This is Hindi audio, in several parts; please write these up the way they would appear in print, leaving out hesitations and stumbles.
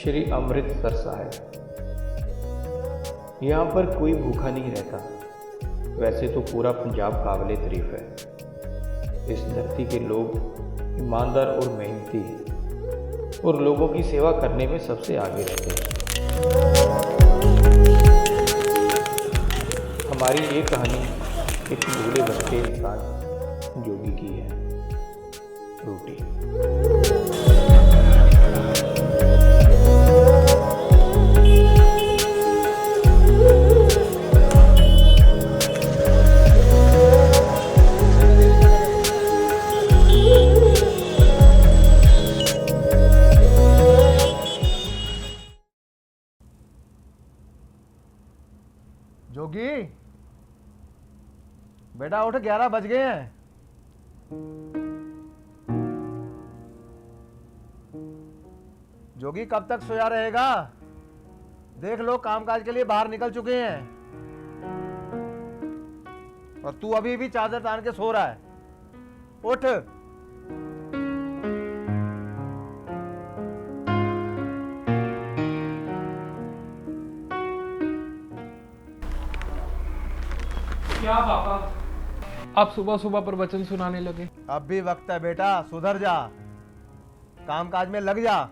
श्री अमृतसर साहिब। यहाँ पर कोई भूखा नहीं रहता। वैसे तो पूरा पंजाब काबिले तारीफ है। इस धरती के लोग ईमानदार और मेहनती हैं और लोगों की सेवा करने में सबसे आगे रहते हैं। हमारी ये कहानी एक भूले भटके इंसान जोगी की है। रोटी। जोगी बेटा उठ, 11 बज गए हैं। जोगी कब तक सोया रहेगा? देख लो कामकाज के लिए बाहर निकल चुके हैं और तू अभी भी चादर तान के सो रहा है। उठ। क्या पापा, आप सुबह सुबह प्रवचन सुनाने लगे? अब भी वक्त है बेटा, सुधर जा, कामकाज में लग जा।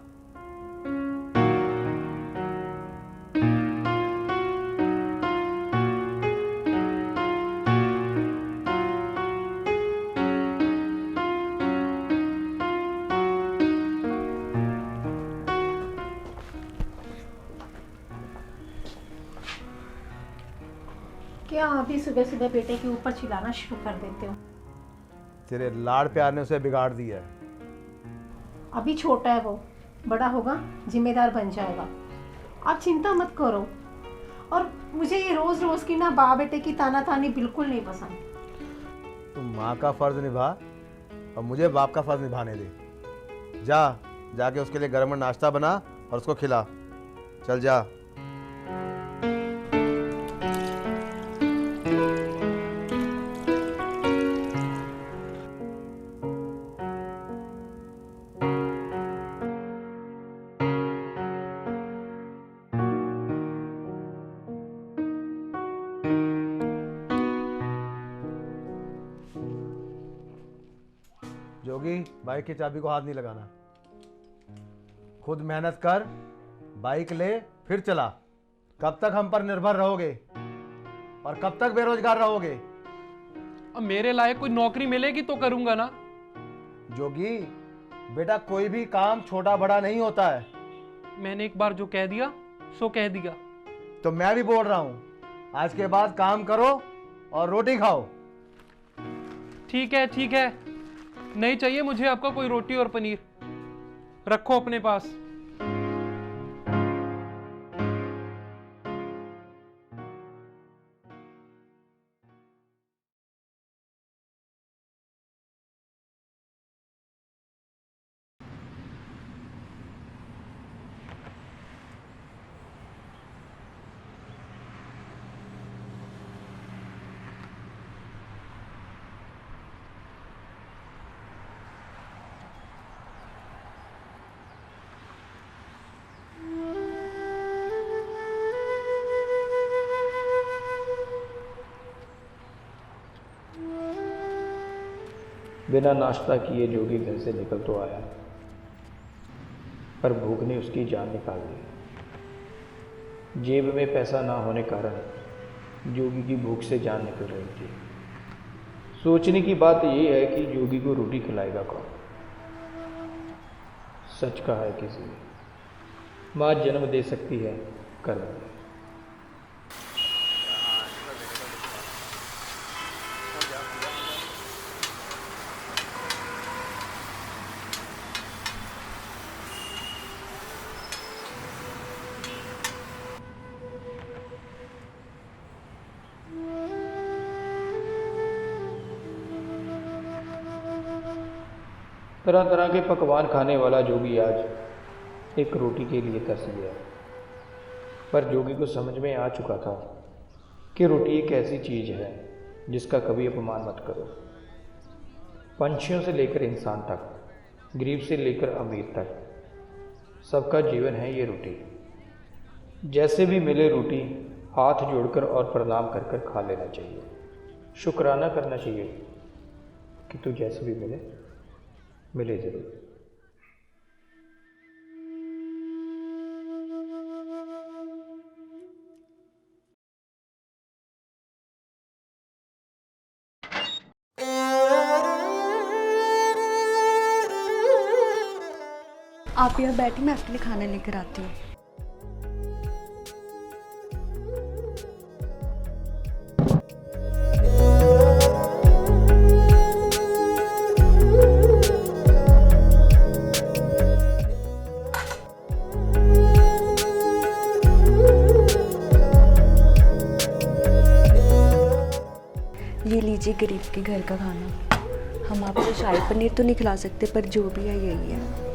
क्या अभी सुबह सुबह बेटे के ऊपर चिल्लाना शुरू कर देते हो? तेरे लाड़ प्यार ने उसे बिगाड़ दिया है। अभी छोटा है वो, बड़ा होगा जिम्मेदार बन जाएगा। आप चिंता मत करो। और मुझे ये रोज रोज की ना बाप बेटे की तानातानी बिल्कुल नहीं पसंद। तुम माँ का फर्ज निभा और मुझे बाप का फर्ज निभाने दे। जाके उसके लिए गर्म नाश्ता बना और उसको खिला। चल जा। जोगी, बाइक की चाबी को हाथ नहीं लगाना। खुद मेहनत कर, बाइक ले, फिर चला। कब तक हम पर निर्भर रहोगे और कब तक बेरोजगार रहोगे? अब मेरे लायक कोई नौकरी मिलेगी तो करूंगा ना। जोगी बेटा, कोई भी काम छोटा बड़ा नहीं होता है। मैंने एक बार जो कह दिया सो कह दिया। तो मैं भी बोल रहा हूं, आज के बाद काम करो और रोटी खाओ। ठीक है, नहीं चाहिए मुझे आपका कोई रोटी और पनीर। रखो अपने पास। बिना नाश्ता किए जोगी घर से निकल तो आया, पर भूख ने उसकी जान निकाल दी। जेब में पैसा ना होने कारण जोगी की भूख से जान निकल रही थी। सोचने की बात यह है कि जोगी को रोटी खिलाएगा कौन? सच कहा है किसी ने, माँ जन्म दे सकती है, कर्म दे। तरह तरह के पकवान खाने वाला जोगी आज एक रोटी के लिए तरस गया। पर जोगी को समझ में आ चुका था कि रोटी एक ऐसी चीज़ है जिसका कभी अपमान मत करो। पंछियों से लेकर इंसान तक, गरीब से लेकर अमीर तक, सबका जीवन है ये रोटी। जैसे भी मिले रोटी हाथ जोड़कर और प्रणाम कर कर खा लेना चाहिए। शुक्राना करना चाहिए कि तू जैसे भी मिले मिले ज़रूर। आप यहाँ बैठिए, मैं आपके लिए खाना लेकर आती हूँ। ये लीजिए गरीब के घर का खाना। हम आपको शाही पनीर तो नहीं खिला सकते, पर जो भी है यही है।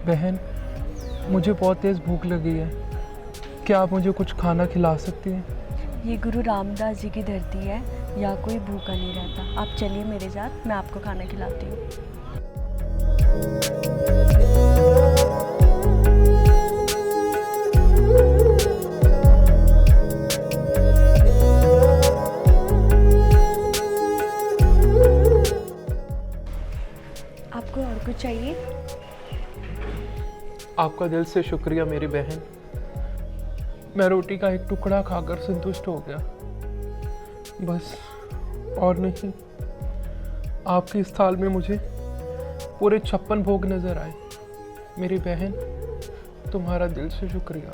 बहन, मुझे बहुत तेज़ भूख लगी है, क्या आप मुझे कुछ खाना खिला सकती हैं? ये गुरु रामदास जी की धरती है, यहाँ कोई भूखा नहीं रहता। आप चलिए मेरे साथ, मैं आपको खाना खिलाती हूँ। आपको और कुछ चाहिए? आपका दिल से शुक्रिया मेरी बहन। मैं रोटी का एक टुकड़ा खाकर संतुष्ट हो गया, बस और नहीं। आपकी इस थाल में मुझे पूरे 56 भोग नजर आए। मेरी बहन, तुम्हारा दिल से शुक्रिया।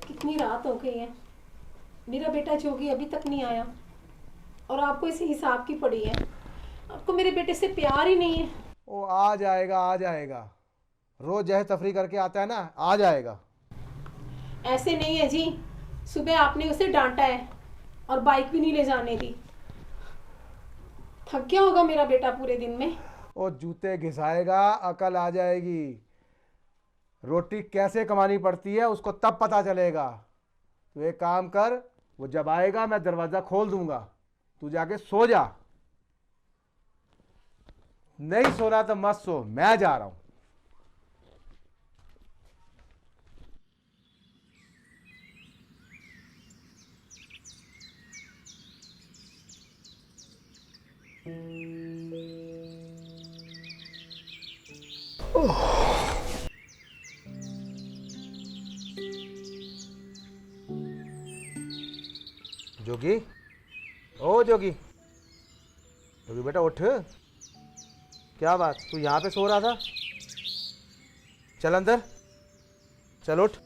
कितनी रात हो गई है, मेरा बेटा जोगी अभी तक नहीं आया और आपको इसी हिसाब की पड़ी है। आपको मेरे बेटे से प्यार ही नहीं है। वो आ जाएगा, आ जाएगा। रोज जह तफरी करके आता है ना, आ जाएगा। ऐसे नहीं है जी, सुबह आपने उसे डांटा है और बाइक भी नहीं ले जाने दी। थक गया होगा मेरा बेटा पूरे दिन में। वो जूते घिसाएगा, अकल आ जाएगी। रोटी कैसे कमानी पड़ती है उसको तब पता चलेगा। तो एक काम कर, वो जब आएगा मैं दरवाज़ा खोल दूंगा, तू जाके सो जा। नहीं सोना तो मत सो, मैं जा रहा हूं। जोगी, ओ जोगी, जोगी बेटा उठ। क्या बात, तू यहाँ पे सो रहा था? चल अंदर, चल उठ।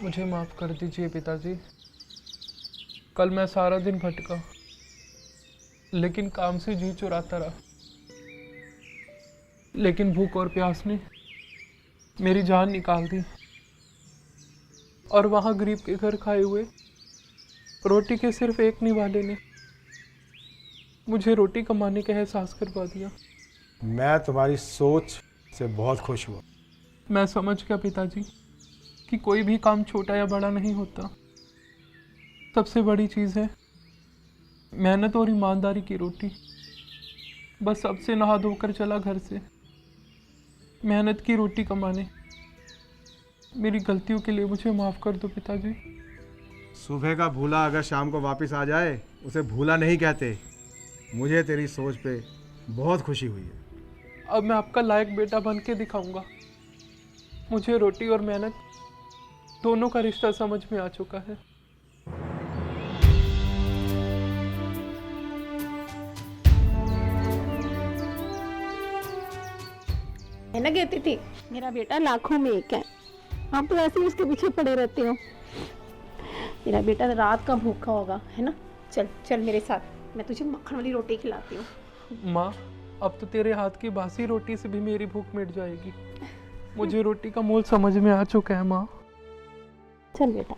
मुझे माफ़ कर दीजिए पिताजी। कल मैं सारा दिन भटका, लेकिन काम से जी चुराता रहा। लेकिन भूख और प्यास ने मेरी जान निकाल दी, और वहाँ गरीब के घर खाए हुए रोटी के सिर्फ एक निवाले ने मुझे रोटी कमाने का एहसास करवा दिया। मैं तुम्हारी सोच से बहुत खुश हुआ। मैं समझ गया पिताजी कि कोई भी काम छोटा या बड़ा नहीं होता। सबसे बड़ी चीज़ है मेहनत और ईमानदारी की रोटी। बस अब से नहा धोकर चला घर से मेहनत की रोटी कमाने। मेरी गलतियों के लिए मुझे माफ़ कर दो पिताजी। सुबह का भूला अगर शाम को वापस आ जाए उसे भूला नहीं कहते। मुझे तेरी सोच पे बहुत खुशी हुई है। अब मैं आपका लायक बेटा बन के दिखाऊंगा। मुझे रोटी और मेहनत दोनों का रिश्ता समझ में आ चुका है। है ना कहती थी मेरा बेटा लाखों में एक है। आप तो ऐसे ही उसके पीछे पड़े रहते हो। मेरा बेटा रात का भूखा होगा, है ना। चल चल मेरे साथ, मैं तुझे मक्खन वाली रोटी खिलाती हूँ। माँ, अब तो तेरे हाथ की बासी रोटी से भी मेरी भूख मिट जाएगी। मुझे रोटी का मोल समझ में आ चुका है माँ। चल बेटा।